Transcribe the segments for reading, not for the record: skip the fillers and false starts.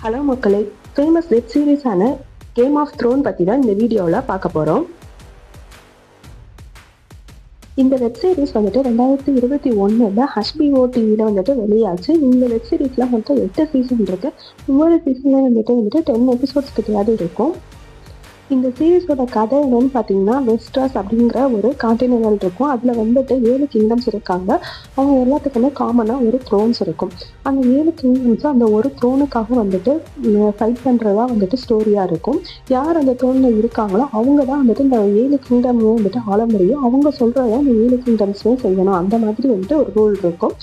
Hello மக்களே, famous web சீரிஸான game of throne பற்றி தான் இந்த வீடியோவில் பார்க்க போகிறோம். இந்த வெப் சீரிஸ் வந்துட்டு 2021 HBO டிவியில் வந்துட்டு வெளியாச்சு. இந்த வெப் சீரிஸில் மொத்தம் 8 சீசன் இருக்குது. ஒவ்வொரு சீசன்லேயும் வந்துட்டு 10 எபிசோட்ஸ் கிட்டயாவது இருக்கும். இந்த சீரீஸோட கதை என்னன்னு பார்த்தீங்கன்னா, வெஸ்ட்ராஸ் அப்படிங்கிற ஒரு கான்டினென்டல் இருக்கும். அதில் வந்துட்டு 7 கிங்டம்ஸ் இருக்காங்க. அவங்க எல்லாத்துக்குமே காமனாக ஒரு த்ரோன்ஸ் இருக்கும். அந்த 7 கிங்டம்ஸும் அந்த ஒரு த்ரோனுக்காக வந்துட்டு ஃபைட் பண்ணுறதா வந்துட்டு ஸ்டோரியாக இருக்கும். யார் அந்த த்ரோனில் இருக்காங்களோ அவங்க தான் வந்துட்டு இந்த 7 கிங்டமையும் வந்துட்டு ஆள முடியும். அவங்க சொல்கிறத அந்த 7 கிங்டம்ஸுமே செய்யணும். அந்த மாதிரி வந்துட்டு ஒரு ரூல் இருக்கும்.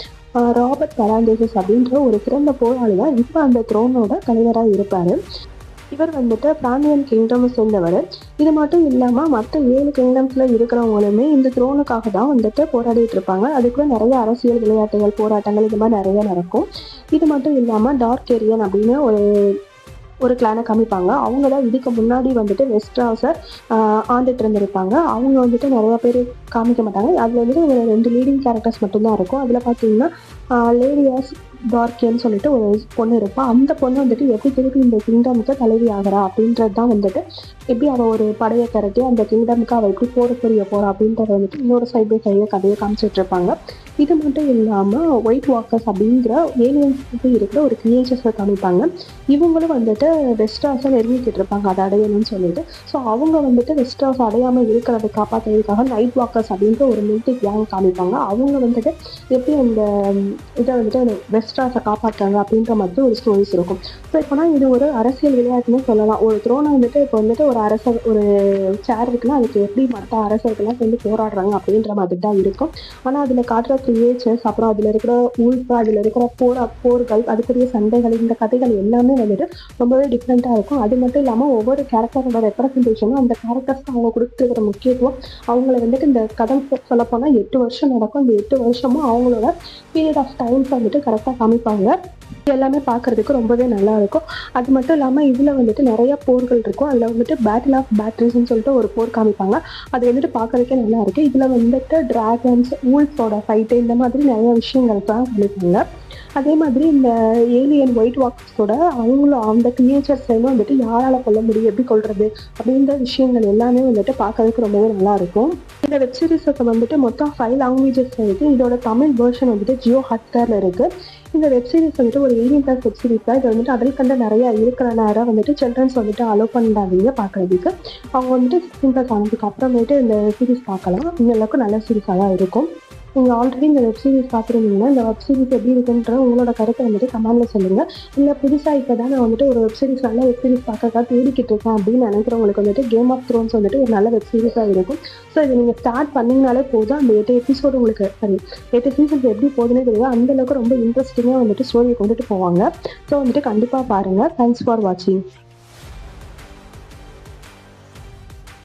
ராபர்ட் பராந்தேசிஸ் அப்படின்ற ஒரு சிறந்த போராளி தான் இப்போ அந்த த்ரோனோட தலைவராக இருப்பார். இவர் வந்துட்டு பிராந்தியன் கிங்டம் சேர்ந்தவர். இது மட்டும் இல்லாமல் மற்ற 7 கிங்டம்ஸில் இருக்கிறவங்களுமே இந்த த்ரோனுக்காக தான் வந்துட்டு போராடிட்டு இருப்பாங்க. அதுக்குள்ள நிறைய அரசியல் விளையாட்டுகள், போராட்டங்கள் இது மாதிரி நிறைய நடக்கும். இது மட்டும் இல்லாமல் டார்கேரியன் அப்படின்னு ஒரு கிளானை காமிப்பாங்க. அவங்க தான் இதுக்கு முன்னாடி வந்துட்டு வெஸ்ட்ராஸை ஆண்டுட்டு இருந்திருப்பாங்க. அவங்க வந்துட்டு நிறைய பேர் காமிக்க மாட்டாங்க. அதில் வந்துட்டு ஒரு 2 லீடிங் கேரக்டர்ஸ் மட்டும்தான் இருக்கும். அதில் பார்த்தீங்கன்னா லேடியாஸ் டார்கேன்னு சொல்லிட்டு ஒரு பொண்ணு இருப்பாள். அந்த பொண்ணு வந்துட்டு எப்படி திருப்பி இந்த கிங்டமுக்கு தலைவி ஆகிறா அப்படின்றது தான் வந்துட்டு, எப்படி அவள் ஒரு படையை திரட்டி அந்த கிங்டமுக்கு அவள் எப்படி போட புரிய போகிறா அப்படின்றத வந்துட்டு இன்னொரு சைட் பை சைடு கதையை காமிச்சிட்டு இருப்பாங்க. இது மட்டும் இல்லாமல் ஒயிட் வாக்கர்ஸ் அப்படிங்கிற ஏலியன்ஸுக்கு இருக்கிற ஒரு கிரியேச்சர்ஸை காமிப்பாங்க. இவங்களும் வந்துட்டு வெஸ்ட்ராஸை நெருங்கிக்கிட்டு இருப்பாங்க அதை அடையணும்னு சொல்லிட்டு. ஸோ அவங்க வந்துட்டு வெஸ்ட்ராஸ் அடையாமல் இருக்கிறத காப்பாற்றுறதுக்காக நைட் வாக்கர்ஸ் அப்படின்ற ஒரு மிலிட்டரி கேங் காமிப்பாங்க. அவங்க வந்துட்டு எப்படி அந்த இதை வந்துட்டு வெஸ்ட்ராஸை காப்பாற்றுறாங்க அப்படின்ற மாதிரி ஒரு ஸ்டோரிஸ் இருக்கும். ஸோ இப்போனா இது ஒரு அரசியல் விளையாட்டுன்னு சொல்லலாம். ஒரு த்ரோனை வந்துட்டு இப்போ வந்துட்டு ஒரு அரசர் ஒரு சேர் இருக்குன்னா அதுக்கு எப்படி மற்ற அரசர்கள்லாம் சேர்ந்து போராடுறாங்க அப்படின்ற மாதிரி தான் இருக்கும். ஆனால் அதில் காட்டுற கிரியேச்சர்ஸ், அப்புறம் அதில் இருக்கிற ஊழ்ப்பு, அதில் இருக்கிற போர்கள், அதுக்குரிய சண்டைகள், இந்த கதைகள் எல்லாமே வந்துட்டு ரொம்பவே டிஃப்ரெண்ட்டாக இருக்கும். அது மட்டும் இல்லாமல் ஒவ்வொரு கேரக்டரோட ரெப்ரசன்டேஷனும் அந்த கேரக்டர்ஸ்க்கு அவங்க கொடுத்துருக்கிற முக்கியத்துவம், அவங்கள வந்துட்டு இந்த கதை சொல்லப்போனால் 8 வருஷம் நடக்கும். இந்த 8 வருஷமும் அவங்களோட பீரியட் ஆஃப் டைம்ஸ் வந்துட்டு கரெக்டாக காமிப்பாங்க. இது எல்லாமே பார்க்குறதுக்கு ரொம்பவே நல்லா இருக்கும். அது மட்டும் இல்லாமல் இதில் வந்துட்டு நிறைய போர்கள் இருக்கும். அதில் வந்துட்டு பேட்டில் ஆஃப் பேட்ரிஸ்ன்னு சொல்லிட்டு ஒரு போர் காமிப்பாங்க. அது வந்துட்டு பார்க்குறதுக்கே நல்லா இருக்குது. இதில் வந்துட்டு டிராகன்ஸ், ஊல்ஸோட ஃபைட்டு இந்த மாதிரி நிறைய விஷயங்கள் தான் காமிப்பாங்க. அதே மாதிரி இந்த ஏலியன் ஒயிட் வாக்கர்ஸோட அவங்களும் அந்த கிரியேச்சர்ஸையும் வந்துட்டு யாரால் கொல்ல முடியும், எப்படி கொள்வது அப்படின்ற விஷயங்கள் எல்லாமே வந்துட்டு பார்க்கறதுக்கு ரொம்பவே நல்லா இருக்கும். இந்த வெப் சீரிஸுக்கு வந்துட்டு மொத்தம் 5 லாங்குவேஜஸ் இருக்குது. இதோட தமிழ் வெர்ஷன் வந்துட்டு ஜியோ ஹாட்ஸ்டாரில் இருக்குது. இந்த வெப் சீரிஸ் வந்துட்டு ஒரு 18+ வெப் சீரிஸ் தான். இது வந்துட்டு அடல்ட் கண்டென்ட் நிறையா இருக்கிறனால வந்துட்டு சில்ட்ரன்ஸ் வந்துட்டு அலோவ் பண்ணாதீங்க பார்க்குறதுக்கு. அவங்க வந்துட்டு 16+ ஆனதுக்கு அப்புறமேட்டு இந்த சீரிஸ் பார்க்கலாம். எல்லாருக்கும் நல்ல சீரிஸாக தான் இருக்கும். நீங்கள் ஆல்ரெடி இந்த வெப் சீரிஸ் பார்த்துருந்தீங்கன்னா இந்த வெப் சீரிஸ் எப்படி இருக்குன்ற உங்களோட கருத்தை வந்துட்டு கமெண்ட்டில் சொல்லுங்கள். இல்லை புதுசாக இப்போ தான் நான் வந்துட்டு ஒரு வெப் சீரிஸ் நல்ல வெப் சீரிஸ் பார்க்கறதுக்காக தேடிக்கிட்டு இருக்கேன் அப்படின்னு நினைக்கிறவங்களுக்கு வந்துட்டு கேம் ஆஃப் த்ரோன்ஸ் வந்துட்டு ஒரு நல்ல வெப் சீரிஸாக இருக்கும். ஸோ இதை நீங்கள் ஸ்டார்ட் பண்ணிங்கனாலே போதும். அந்த 8 எபிசோடு உங்களுக்கு 8 சீசன்ஸ் எப்படி போகுதுன்னே தெரியும். அந்தளவுக்கு ரொம்ப இன்ட்ரெஸ்டிங்காக வந்துட்டு ஸ்டோரியை கொண்டுட்டு போவாங்க. ஸோ வந்துட்டு கண்டிப்பாக பாருங்கள். தேங்க்ஸ் ஃபார் வாட்சிங்.